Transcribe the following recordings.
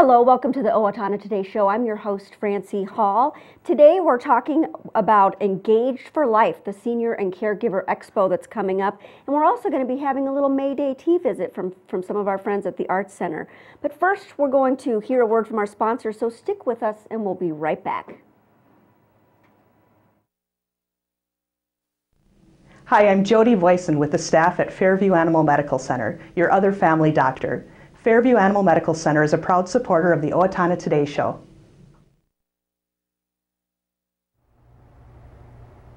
Hello, welcome to the Owatonna Today Show. I'm your host, Francy Hall. Today we're talking about Engaged for Life, the Senior and Caregiver Expo that's coming up. And we're also going to be having a little Mayday tea visit from some of our friends at the Arts Center. But first, we're going to hear a word from our sponsor, so stick with us and we'll be right back. Hi, I'm Jody Voisin with the staff at Fairview Animal Medical Center, your other family doctor. Fairview Animal Medical Center is a proud supporter of the Owatonna Today Show.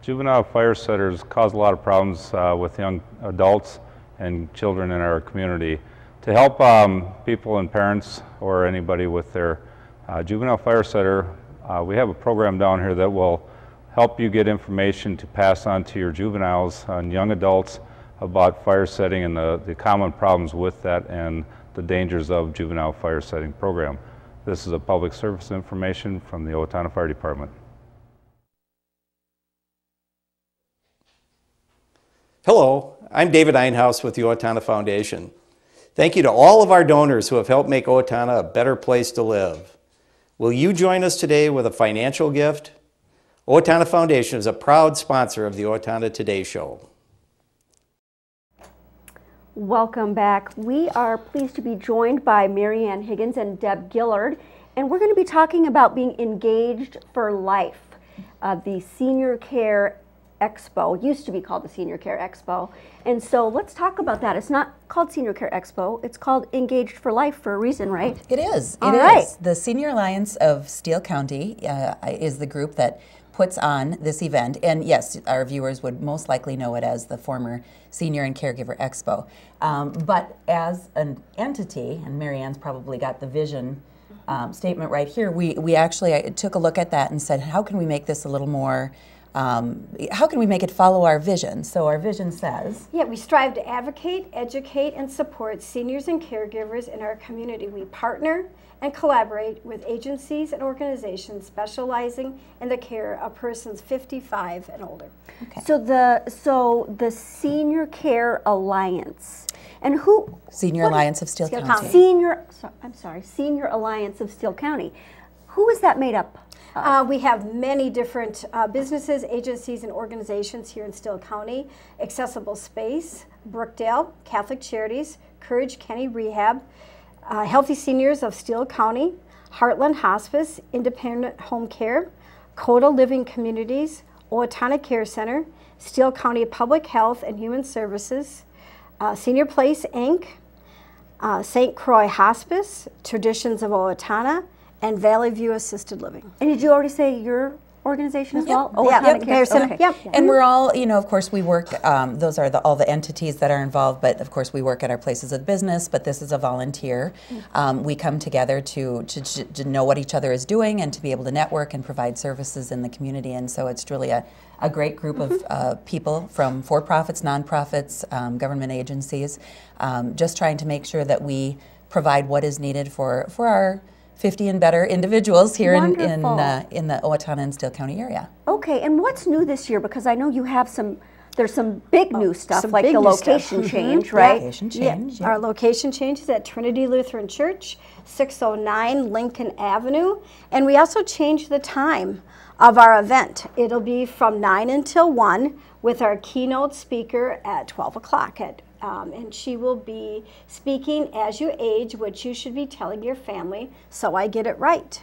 Juvenile fire setters cause a lot of problems with young adults and children in our community. To help people and parents or anybody with their juvenile fire setter, we have a program down here that will help you get information to pass on to your juveniles and young adults about fire setting and the common problems with that and the dangers of juvenile fire setting program. This is a public service information from the Owatonna Fire Department. Hello, I'm David Einhaus with the Owatonna Foundation. Thank you to all of our donors who have helped make Owatonna a better place to live. Will you join us today with a financial gift? Owatonna Foundation is a proud sponsor of the Owatonna Today Show. Welcome back. We are pleased to be joined by MaryAnne Higgins and Deb Gillard, and we're going to be talking about being engaged for life. The Senior Care Expo used to be called the Senior Care Expo, and so let's talk about that. It's not called Senior Care Expo, it's called Engaged for Life for a reason, right? It is. All right. The Senior Alliance of Steele County is the group that puts on this event, and yes, our viewers would most likely know it as the former Senior and Caregiver Expo. But as an entity, and MaryAnne's probably got the vision statement right here, we actually took a look at that and said, how can we make this a little more, how can we make it follow our vision? So our vision says... Yeah, we strive to advocate, educate, and support seniors and caregivers in our community. We partner and collaborate with agencies and organizations specializing in the care of persons 55 and older. Okay. So the Senior Care Alliance, and who? Senior Alliance of Steele County. Senior Alliance of Steele County. Who is that made up of? We have many different businesses, agencies, and organizations here in Steele County. Accessible Space, Brookdale, Catholic Charities, Courage County Rehab, Healthy Seniors of Steele County, Heartland Hospice, Independent Home Care, Coda Living Communities, Owatonna Care Center, Steele County Public Health and Human Services, Senior Place, Inc., St. Croix Hospice, Traditions of Owatonna, and Valley View Assisted Living. And did you already say your organization as well? Oh, yeah, Care Center. Okay. Yep. And we're all, you know, of course we work, those are all the entities that are involved, but of course we work at our places of business, but this is a volunteer. We come together to know what each other is doing and to be able to network and provide services in the community, and so it's really a great group of people from for-profits, non-profits, government agencies, just trying to make sure that we provide what is needed for our 50 and better individuals here in the Owatonna and Steele County area. Okay, and what's new this year? Because I know you have there's some big new stuff, like the location change, right? Location change, Our location change is at Trinity Lutheran Church, 609 Lincoln Avenue, and we also changed the time of our event. It'll be from 9 until 1 with our keynote speaker at 12 o'clock. And she will be speaking as you age, what you should be telling your family, so I get it right.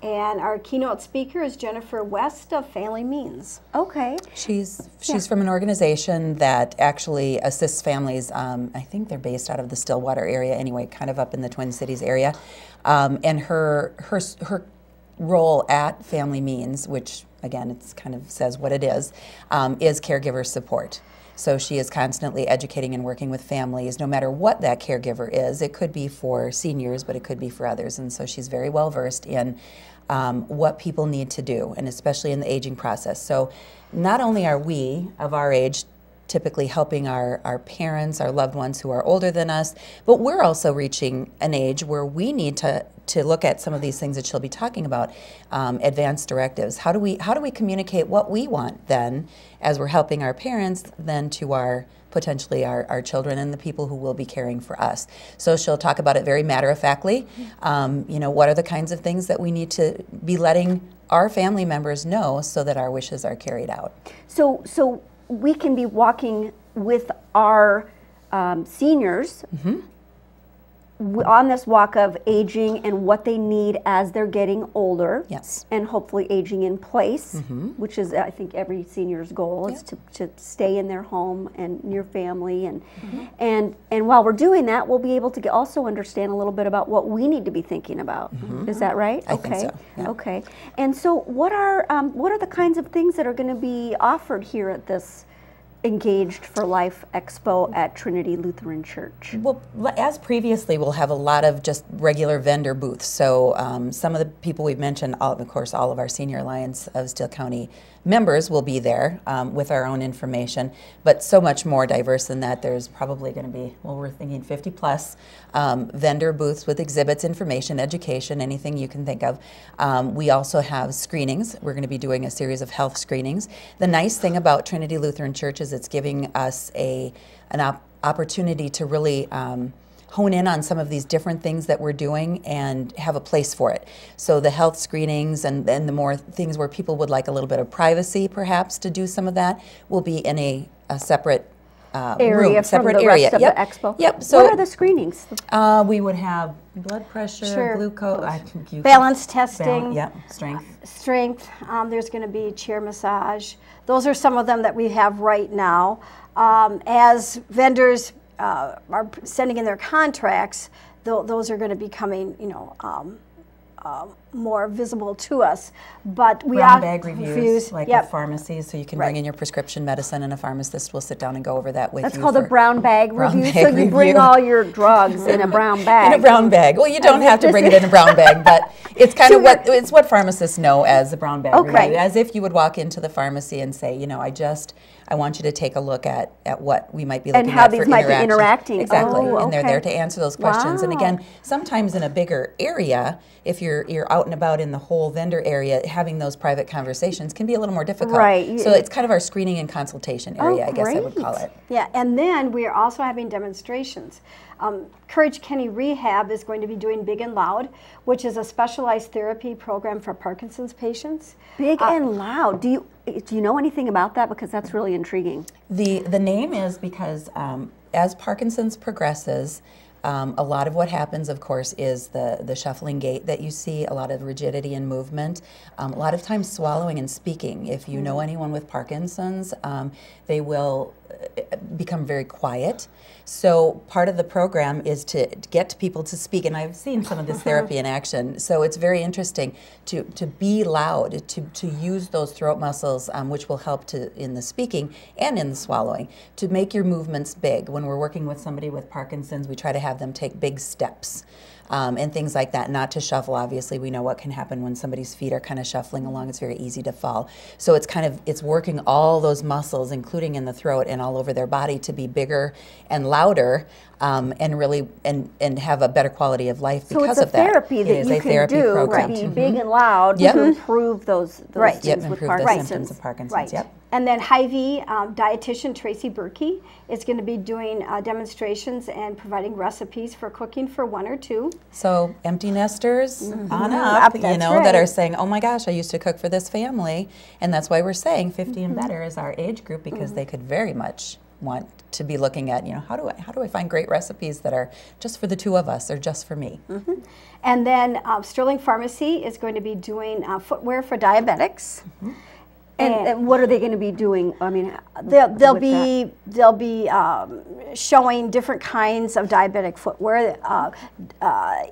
And our keynote speaker is Jennifer West of Family Means. Okay. She's from an organization that actually assists families. I think they're based out of the Stillwater area anyway, kind of up in the Twin Cities area. And her role at Family Means, which again, it kind of says what it is caregiver support. So she is constantly educating and working with families, no matter what that caregiver is. It could be for seniors, but it could be for others. And so she's very well versed in what people need to do, and especially in the aging process. So not only are we of our age typically helping our parents, our loved ones who are older than us, but we're also reaching an age where we need to to look at some of these things that she'll be talking about, advanced directives. How do we communicate what we want then, as we're helping our parents, then to our potentially our children and the people who will be caring for us. So she'll talk about it very matter-of-factly. What are the kinds of things that we need to be letting our family members know so that our wishes are carried out. So we can be walking with our seniors on this walk of aging and what they need as they're getting older. Yes. And hopefully aging in place, which is, I think, every senior's goal is to stay in their home and near family. And while we're doing that, we'll be able to also understand a little bit about what we need to be thinking about. Is that right? I think so. Yeah. Okay. And so what are the kinds of things that are going to be offered here at this Engaged for Life Expo at Trinity Lutheran Church? Well, as previously, we'll have a lot of just regular vendor booths. So some of the people we've mentioned, of course, all of our Senior Alliance of Steele County members will be there with our own information, but so much more diverse than that. There's probably going to be, well, we're thinking 50 plus vendor booths with exhibits, information, education, anything you can think of. We also have screenings. We're going to be doing a series of health screenings. The nice thing about Trinity Lutheran Church is it's giving us an opportunity to really hone in on some of these different things that we're doing and have a place for it. So the health screenings and the more things where people would like a little bit of privacy perhaps to do some of that will be in a separate area room, separate from the rest of the expo. Yep. So what are the screenings? We would have blood pressure, glucose, balance testing, strength. There's going to be chair massage. Those are some of them that we have right now. As vendors are sending in their contracts, those are going to be coming, more visible to us. But we brown bag reviews, like with pharmacies, so you can bring in your prescription medicine, and a pharmacist will sit down and go over that with you. That's called a brown bag review. So you bring all your drugs in a brown bag. In a brown bag. Well, you don't have to bring it in a brown bag, but it's kind of what pharmacists know as a brown bag review. As if you would walk into the pharmacy and say, I want you to take a look at what we might be looking at for and how these might be interacting. Exactly, and they're there to answer those questions. And again, sometimes in a bigger area, if you're out and about in the whole vendor area, having those private conversations can be a little more difficult. Right. So it's kind of our screening and consultation area, I guess I would call it. Yeah, and then we are also having demonstrations. Courage Kenny Rehab is going to be doing Big and Loud, which is a specialized therapy program for Parkinson's patients. Big and Loud. Do you know anything about that? Because that's really intriguing. The name is because as Parkinson's progresses, a lot of what happens, of course, is the shuffling gait that you see, a lot of rigidity in movement, a lot of times swallowing and speaking. If you know anyone with Parkinson's, they will become very quiet. So part of the program is to get people to speak, and I've seen some of this therapy in action. So it's very interesting to be loud, to use those throat muscles, which will help in the speaking and in the swallowing, to make your movements big. When we're working with somebody with Parkinson's, we try to have them take big steps. And things like that, not to shuffle. Obviously, we know what can happen when somebody's feet are kind of shuffling along. It's very easy to fall. So it's working all those muscles, including in the throat and all over their body, to be bigger and louder, and really and have a better quality of life because of that. So it's a therapy that you can do program. to be big and loud to improve those things with improve the symptoms of Parkinson's. Yep. And then Hy-Vee dietitian Tracy Berkey is going to be doing demonstrations and providing recipes for cooking for one or two. So empty nesters on up, that are saying, oh my gosh, I used to cook for this family. And that's why we're saying 50 and better is our age group, because they could very much want to be looking at, how do I find great recipes that are just for the two of us or just for me. And then Sterling Pharmacy is going to be doing footwear for diabetics. And what are they going to be doing? I mean, they'll be showing different kinds of diabetic footwear.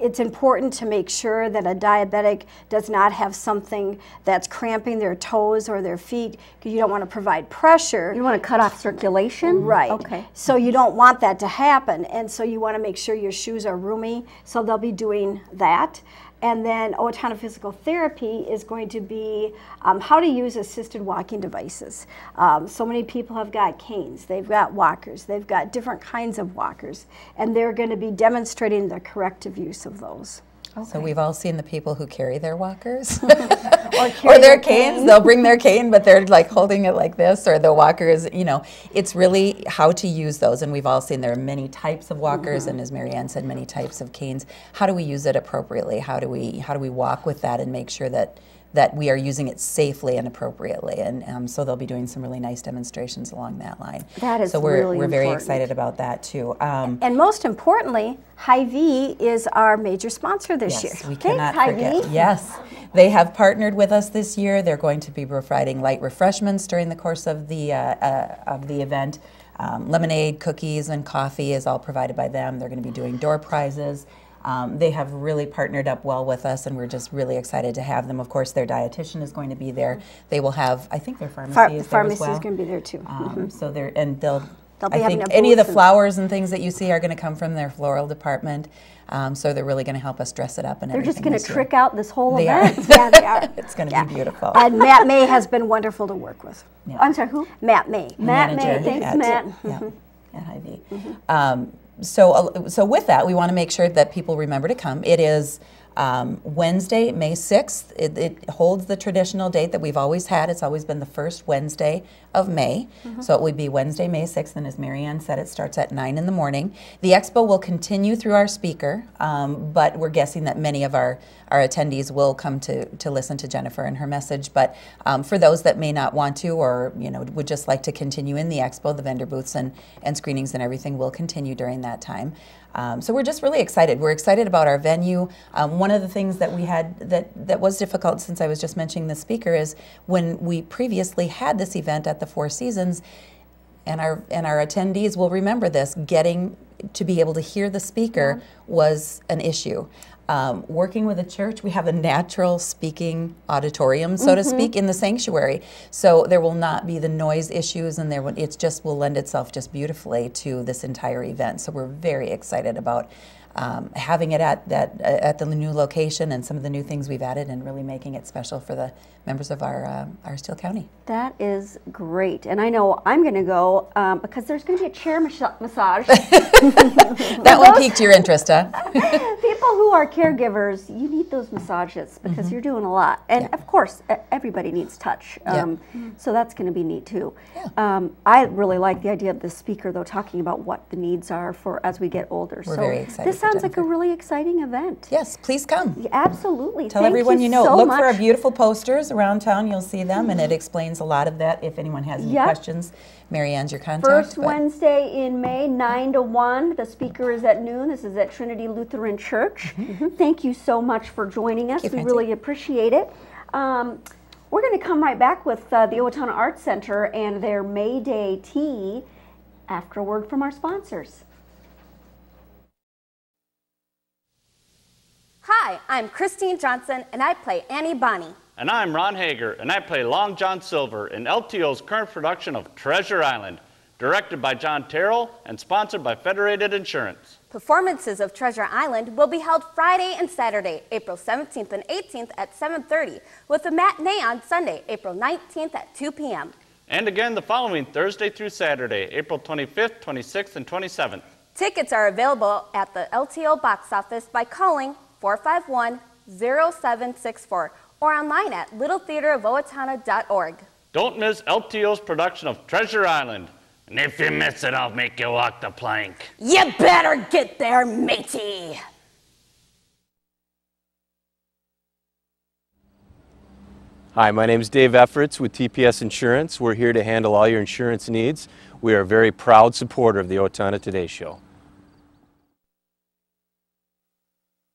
It's important to make sure that a diabetic does not have something that's cramping their toes or their feet, because you don't want to provide pressure. You want to cut off circulation? Right. Okay. So you don't want that to happen, and so you want to make sure your shoes are roomy. So they'll be doing that. And then Owatonna Physical Therapy is going to be how to use assisted walking devices. So many people have got canes, they've got walkers, they've got different kinds of walkers, and they're going to be demonstrating the corrective use of those. So we've all seen the people who carry their walkers Or or their canes. They'll bring their cane, but they're like holding it like this, or the walkers, you know. It's really how to use those, and we've all seen there are many types of walkers, and as MaryAnne said, many types of canes. How do we use it appropriately? How do we walk with that and make sure that we are using it safely and appropriately, and so they'll be doing some really nice demonstrations along that line. That is so we're really very important. excited about that too. And most importantly, Hy-Vee is our major sponsor this year. Yes, we cannot Thanks, forget. Hy-Vee. Yes, they have partnered with us this year. They're going to be providing light refreshments during the course of the event. Lemonade, cookies, and coffee is all provided by them. They're going to be doing door prizes. They have really partnered up well with us, and we're just really excited to have them. Of course, their dietitian is going to be there. They will have, I think their pharmacy is there as well. is going to be there too. So they're, and they'll They'll be I having think a any of the booth and- flowers and things that you see are going to come from their floral department. So they're really going to help us dress it up and They're everything. just going to this year. trick out this whole They event. are. Yeah, they are. It's going to be beautiful. And Matt May has been wonderful to work with. Yeah. I'm sorry, who? Matt May. Matt May. Manager Thanks, at- Matt. Yeah, at Hy-Vee. So with that, we want to make sure that people remember to come. It is Wednesday, May 6th. It holds the traditional date that we've always had. It's always been the first Wednesday of May. So it would be Wednesday, May 6th, and as MaryAnne said, it starts at 9 in the morning. The expo will continue through our speaker, but we're guessing that many of our attendees will come to listen to Jennifer and her message. But for those that may not want to, or would just like to continue in the expo, the vendor booths and screenings and everything will continue during that time. So we're just really excited. We're excited about our venue. One of the things that we had that was difficult, since I was just mentioning the speaker, is when we previously had this event at the Four Seasons, and our attendees will remember this, getting to be able to hear the speaker was an issue. Working with a church, we have a natural speaking auditorium, so to speak, in the sanctuary. So there will not be the noise issues, and it just will lend itself just beautifully to this entire event. So we're very excited about having it at the new location and some of the new things we've added, and really making it special for the members of our Steele County. That is great. And I know I'm going to go because there's going to be a chair massage. That one piqued your interest, huh? People who are caregivers, you need those massages because you're doing a lot. And of course, everybody needs touch. So that's going to be neat too. Yeah. I really like the idea of the speaker, though, talking about what the needs are for as we get older. We're so very excited this for sounds like a Jennifer. really exciting event. Yes, please come. Yeah, absolutely. Tell Thank everyone you know. so Look much. for our beautiful posters around town. You'll see them, and it explains a lot of that. If anyone has any questions, MaryAnne's your contact. First Wednesday in May, 9 to 1. The speaker is at noon. This is at Trinity Lutheran Church. Thank you so much for joining us. Thank you, We Francie. really appreciate it. We're going to come right back with the Owatonna Arts Center and their Mayday tea after a word from our sponsors. Hi, I'm Christine Johnson, and I play Annie Bonnie. And I'm Ron Hager, and I play Long John Silver in LTO's current production of Treasure Island, directed by John Terrell and sponsored by Federated Insurance. Performances of Treasure Island will be held Friday and Saturday, April 17th and 18th at 7:30, with a matinee on Sunday, April 19th at 2 p.m. And again the following Thursday through Saturday, April 25th, 26th, and 27th. Tickets are available at the LTO box office by calling 451-0764 or online at littletheaterofowatonna.org. Don't miss LTO's production of Treasure Island. And if you miss it, I'll make you walk the plank. You better get there, matey! Hi, my name is Dave Efforts with TPS Insurance. We're here to handle all your insurance needs. We are a very proud supporter of the Owatonna Today Show.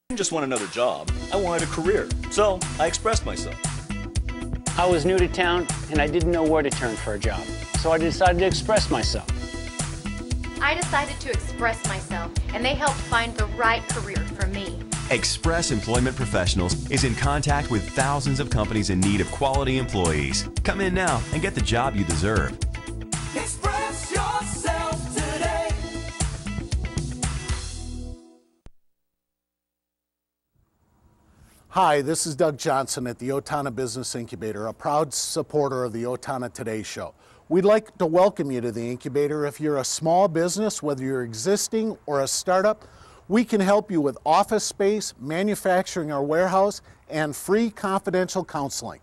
I didn't just want another job, I wanted a career, so I expressed myself. I was new to town and I didn't know where to turn for a job, so I decided to express myself. I decided to express myself, and they helped find the right career for me. Express Employment Professionals is in contact with thousands of companies in need of quality employees. Come in now and get the job you deserve. Express yourself today. Hi, this is Doug Johnson at the Owatonna Business Incubator, a proud supporter of the Owatonna Today Show. We'd like to welcome you to the incubator. If you're a small business, whether you're existing or a startup, We can help you with office space, manufacturing or warehouse, and free confidential counseling.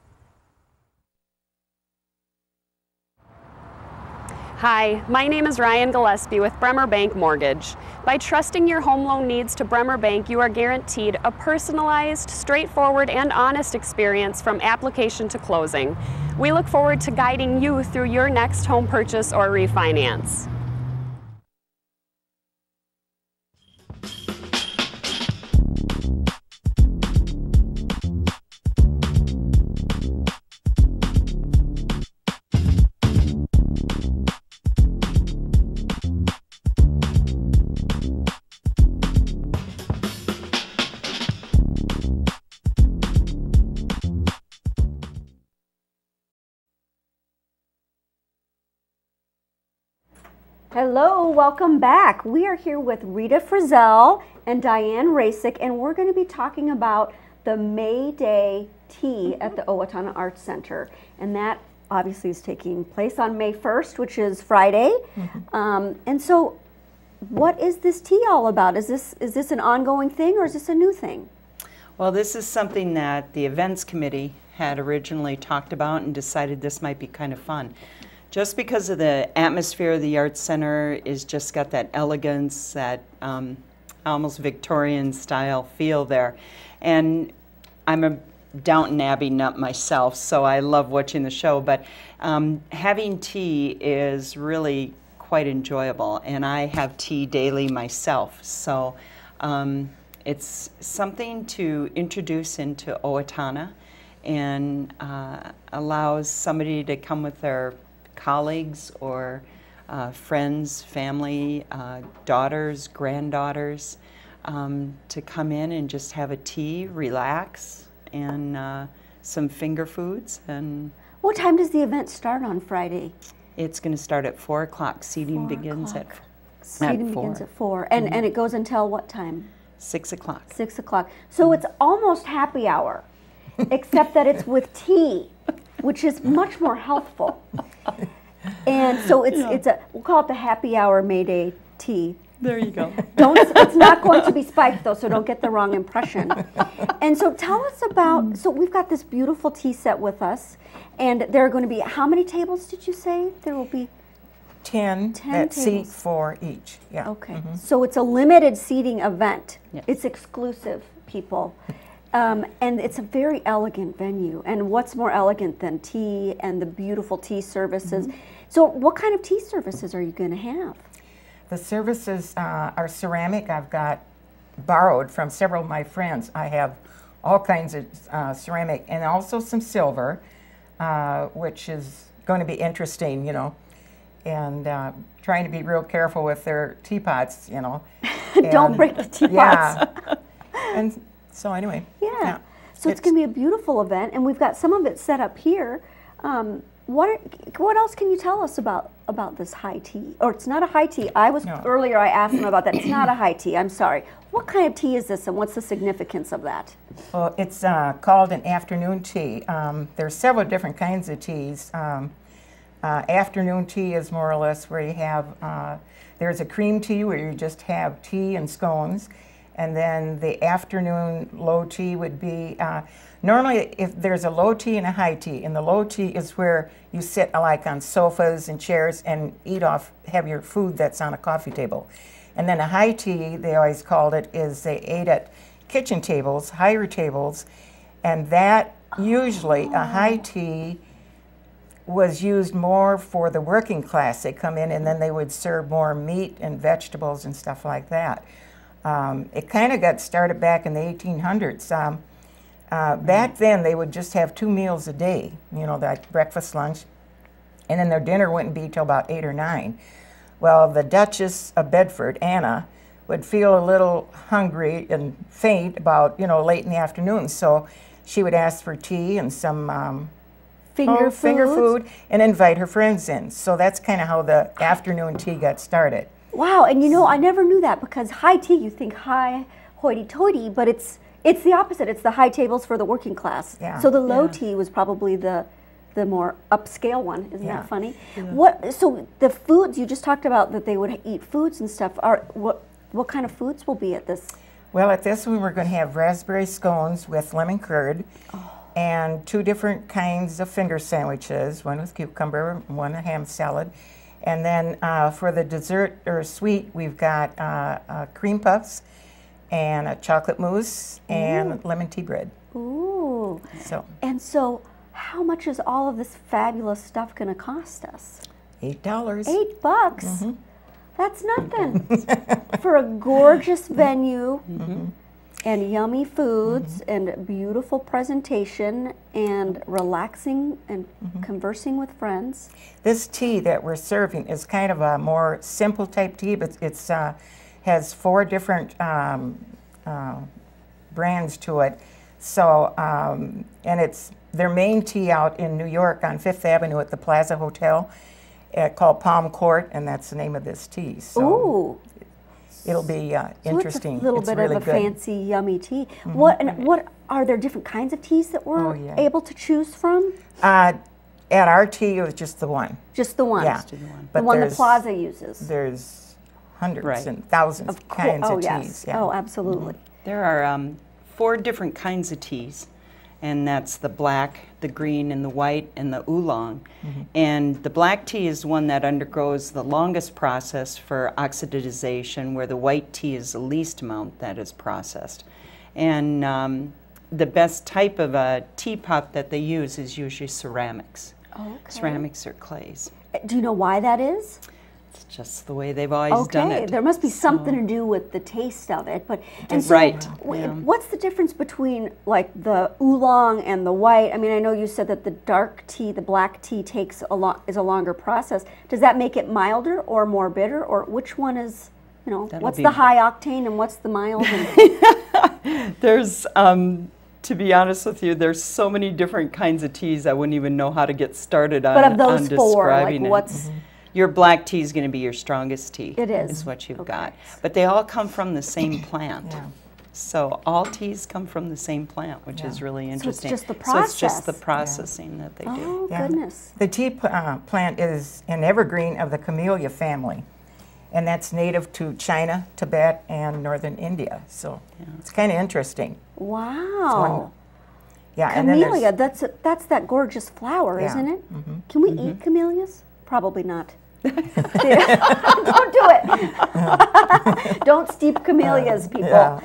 Hi, my name is Ryan Gillespie with Bremer Bank Mortgage. By trusting your home loan needs to Bremer Bank, you are guaranteed a personalized, straightforward, and honest experience from application to closing. We look forward to guiding you through your next home purchase or refinance. Hello, welcome back. We are here with Rita Frizell and Diane Racek, and we're going to be talking about the Mayday tea at the Owatonna Arts Center. And that obviously is taking place on May 1st, which is Friday. And so what is this tea all about? Is this an ongoing thing or is this a new thing? Well, this is something that the events committee had originally talked about and decided this might be kind of fun. Just because of the atmosphere of the Arts Center is just got that elegance, that almost Victorian style feel there. And I'm a Downton Abbey nut myself, so I love watching the show, but having tea is really quite enjoyable, and I have tea daily myself. So it's something to introduce into Owatonna and allows somebody to come with their colleagues or friends, family, daughters, granddaughters, to come in and just have a tea, relax, and some finger foods. And what time does the event start on Friday? It's going to start at 4 o'clock. Seating begins at 4. Seating begins at 4. And, and it goes until what time? 6 o'clock. 6 o'clock. So it's almost happy hour, except that it's with tea, which is much more healthful. And so it's we'll call it the happy hour Mayday tea. There you go. It's not going to be spiked though, so don't get the wrong impression. And so tell us about, so we've got this beautiful tea set with us, and there are going to be, how many tables did you say? There will be 10 that seat 4 each. Yeah. Okay. So it's a limited seating event. Yes. It's exclusive, people. And it's a very elegant venue. And what's more elegant than tea and the beautiful tea services? So what kind of tea services are you going to have? The services are ceramic. I've got borrowed from several of my friends. I have all kinds of ceramic and also some silver, which is going to be interesting, you know, and trying to be real careful with their teapots, you know. Don't break the teapots. Yeah. And so anyway. Yeah. So it's going to be a beautiful event, and we've got some of it set up here. What else can you tell us about this high tea? Or it's not a high tea. Earlier I asked them about that. It's not a high tea. I'm sorry. What kind of tea is this, and what's the significance of that? Well, it's called an afternoon tea. There's several different kinds of teas. Afternoon tea is more or less where you have, there's a cream tea where you just have tea and scones. And then the afternoon low tea would be, normally if there's a low tea and a high tea, and the low tea is where you sit like on sofas and chairs and have your food that's on a coffee table. And then a high tea, they always called it, is they ate at kitchen tables, higher tables, and that usually a high tea was used more for the working class. They come in and then they would serve more meat and vegetables and stuff like that. It kind of got started back in the 1800s. Back then, they would just have 2 meals a day, you know, like breakfast, lunch, and then their dinner wouldn't be till about 8 or 9. Well, the Duchess of Bedford, Anna, would feel a little hungry and faint about, you know, late in the afternoon, so she would ask for tea and some finger food and invite her friends in. So that's kind of how the afternoon tea got started. Wow, and you know, I never knew that, because high tea, you think high hoity-toity, but it's the opposite. It's the high tables for the working class. Yeah. So the low tea was probably the more upscale one. Isn't that funny? Yeah. So the foods, you just talked about that they would eat foods and stuff. what kind of foods will be at this? Well, at this one we're going to have raspberry scones with lemon curd and 2 different kinds of finger sandwiches, one with cucumber, one a ham salad. And then for the dessert or sweet, we've got cream puffs and a chocolate mousse and lemon tea bread. Ooh. So. And so how much is all of this fabulous stuff going to cost us? $8. $8? Mm-hmm. That's nothing. For a gorgeous venue and yummy foods and a beautiful presentation and relaxing and conversing with friends. This tea that we're serving is kind of a more simple type tea, but it's has 4 different brands to it. So, and it's their main tea out in New York on 5th Avenue at the Plaza Hotel called Palm Court, and that's the name of this tea. So ooh. It'll be interesting. It's a little bit really of a fancy, yummy tea. What are there different kinds of teas that we're able to choose from? At our tea, it was just the one. Just the one? Yeah. But the one the Plaza uses? There's hundreds and thousands of kinds of teas. Yeah. Oh, absolutely. There are 4 different kinds of teas, and that's the black, the green, and the white, and the oolong. And the black tea is one that undergoes the longest process for oxidization, where the white tea is the least amount that is processed. And the best type of a teapot that they use is usually ceramics. Okay. Ceramics or clays. Do you know why that is? It's just the way they've always done it. There must be something to do with the taste of it. But and so right. What's the difference between like the oolong and the white? I mean, I know you said that the dark tea, the black tea, is a longer process. Does that make it milder or more bitter, or which one is? You know, what's the high octane and what's the mild? There's. To be honest with you, there's so many different kinds of teas I wouldn't even know how to get started on. But of those 4, describing like what's? Your black tea is going to be your strongest tea. It is. Is what you've got. But they all come from the same plant. So all teas come from the same plant, which is really interesting. So it's just the process. So it's just the processing that they do. Oh, goodness. The tea plant is an evergreen of the camellia family, and that's native to China, Tibet, and northern India. So it's kind of interesting. Wow. Yeah, camellia, and that's that gorgeous flower, isn't it? Can we eat camellias? Probably not. Don't do it. Don't steep camellias, people.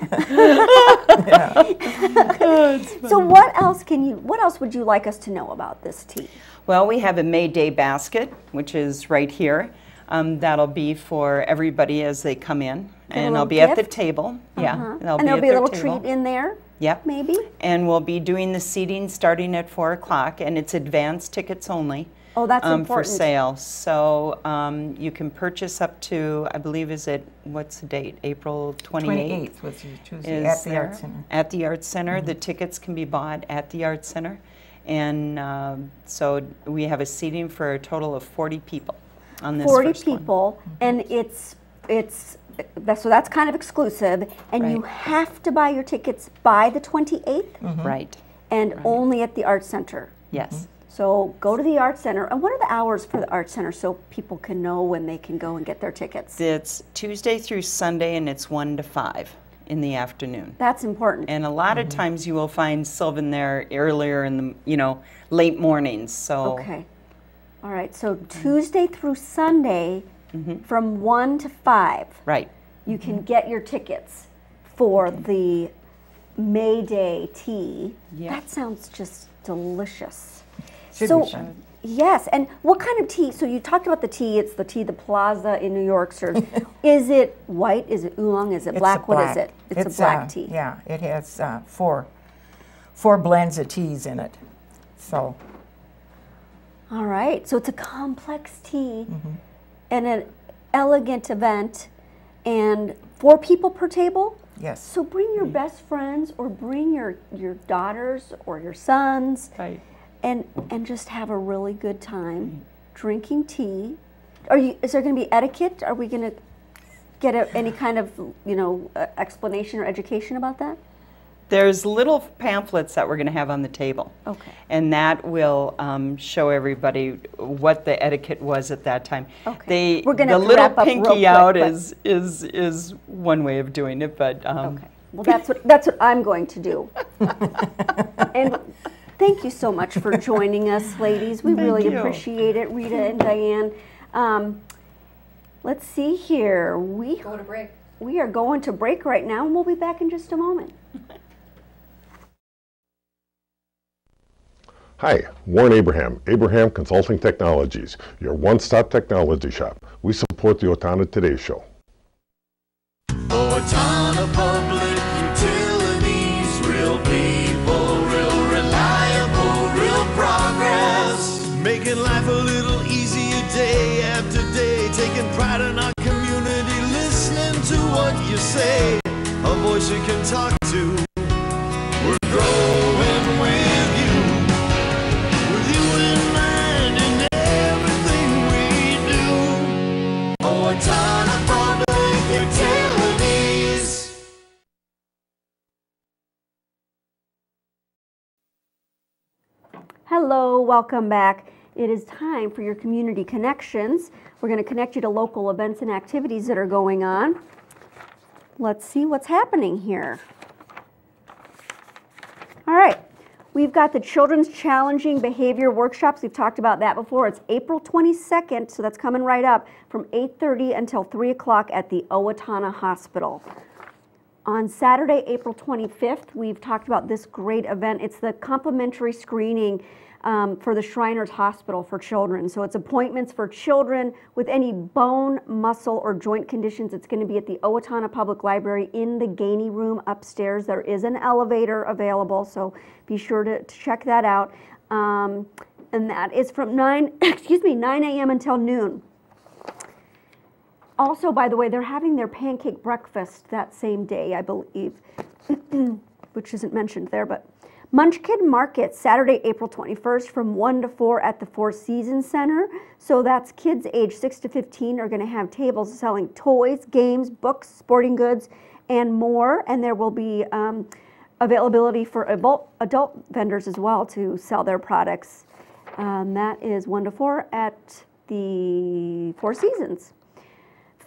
So what else would you like us to know about this tea? Well, we have a Mayday basket, which is right here. That'll be for everybody as they come in, and I'll be at the table. And there'll be a little treat in there. Yep. Maybe. And we'll be doing the seating starting at 4 o'clock, and it's advance tickets only. Oh, that's important. For sale. So you can purchase up to, I believe, what's the date? April 28th. 28th was Tuesday at the Art Center. At the Art Center. The tickets can be bought at the Art Center. And so we have a seating for a total of 40 people on this 40 first people, and so that's kind of exclusive, and you have to buy your tickets by the 28th? Right. And only at the Art Center? Yes. So go to the Art Center. And what are the hours for the Art Center so people can know when they can go and get their tickets? It's Tuesday through Sunday, and it's 1 to 5 in the afternoon. That's important. And a lot of times you will find Sylvan there earlier in the, late mornings. So. Okay. All right. So Tuesday through Sunday from 1 to 5. Right. You can get your tickets for the Mayday tea. That sounds just delicious. So, yes, and what kind of tea? So you talked about the tea. It's the tea the Plaza in New York serves. Is it white? Is it oolong? Is it black? What is it? It's a black tea. Yeah, it has four blends of teas in it. So. All right. So it's a complex tea and an elegant event, and 4 people per table. Yes. So bring your best friends, or bring your daughters or your sons. Right. And just have a really good time drinking tea. Is there going to be etiquette? Are we going to get any kind of explanation or education about that? There's little pamphlets that we're going to have on the table. Okay. And that will show everybody what the etiquette was at that time. Okay. We're gonna the have to little wrap up real pinky quick, out but- is one way of doing it, but Okay. Well, that's what I'm going to do. And thank you so much for joining us, ladies. We Thank really you. appreciate it, Rita and Diane. Let's see here. Go to break. We are going to break right now, and we'll be back in just a moment. Hi, Warren Abraham, Abraham Consulting Technologies, your one-stop technology shop. We support the Owatonna Today Show. Owatonna Public Utilities, real people, real reliable, real progress. Making life a little easier day after day, taking pride in our community, listening to what you say, a voice you can talk to. We're growing with you in mind in everything we do. Owatonna Public Utilities. Hello, welcome back. It is time for your community connections. We're going to connect you to local events and activities that are going on. Let's see what's happening here. All right, we've got the Children's Challenging Behavior Workshops. We've talked about that before. It's April 22nd, so that's coming right up, from 8:30 until 3 o'clock at the Owatonna Hospital. On Saturday, April 25th, we've talked about this great event. It's the complimentary screening for the Shriners Hospital for children. So it's appointments for children with any bone, muscle, or joint conditions. It's going to be at the Owatonna Public Library in the Gainey Room upstairs. There is an elevator available, so be sure to check that out. And that is from 9 a.m. until noon. Also, by the way, they're having their pancake breakfast that same day, I believe, which isn't mentioned there, but Munchkin Market, Saturday, April 21st from 1 to 4 at the Four Seasons Center. So that's kids age 6 to 15 are going to have tables selling toys, games, books, sporting goods, and more. And there will be availability for adult vendors as well to sell their products. That is 1 to 4 at the Four Seasons.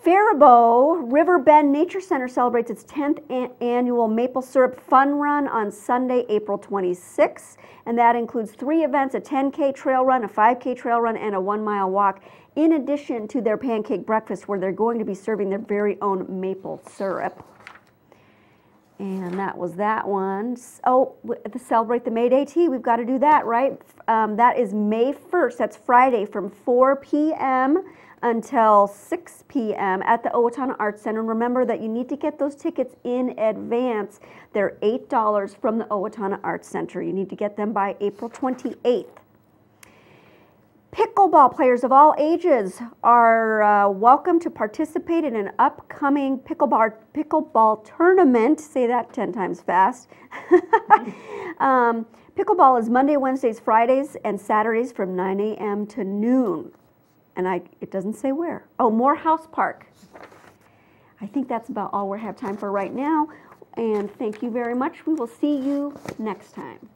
Faribault Riverbend Nature Center celebrates its 10th annual Maple Syrup Fun Run on Sunday, April 26th, and that includes 3 events, a 10K trail run, a 5K trail run, and a 1-mile walk, in addition to their pancake breakfast where they're going to be serving their very own maple syrup. And that was that one. Oh, to celebrate the Mayday tea, we've got to do that, right? That is May 1st, that's Friday, from 4 p.m. until 6 p.m. at the Owatonna Arts Center. And remember that you need to get those tickets in advance. They're $8 from the Owatonna Arts Center. You need to get them by April 28th. Pickleball players of all ages are welcome to participate in an upcoming pickleball tournament. Say that 10 times fast. Pickleball is Monday, Wednesdays, Fridays, and Saturdays from 9 a.m. to noon. And it doesn't say where. Oh, Morehouse Park. I think that's about all we have time for right now. And thank you very much. We will see you next time.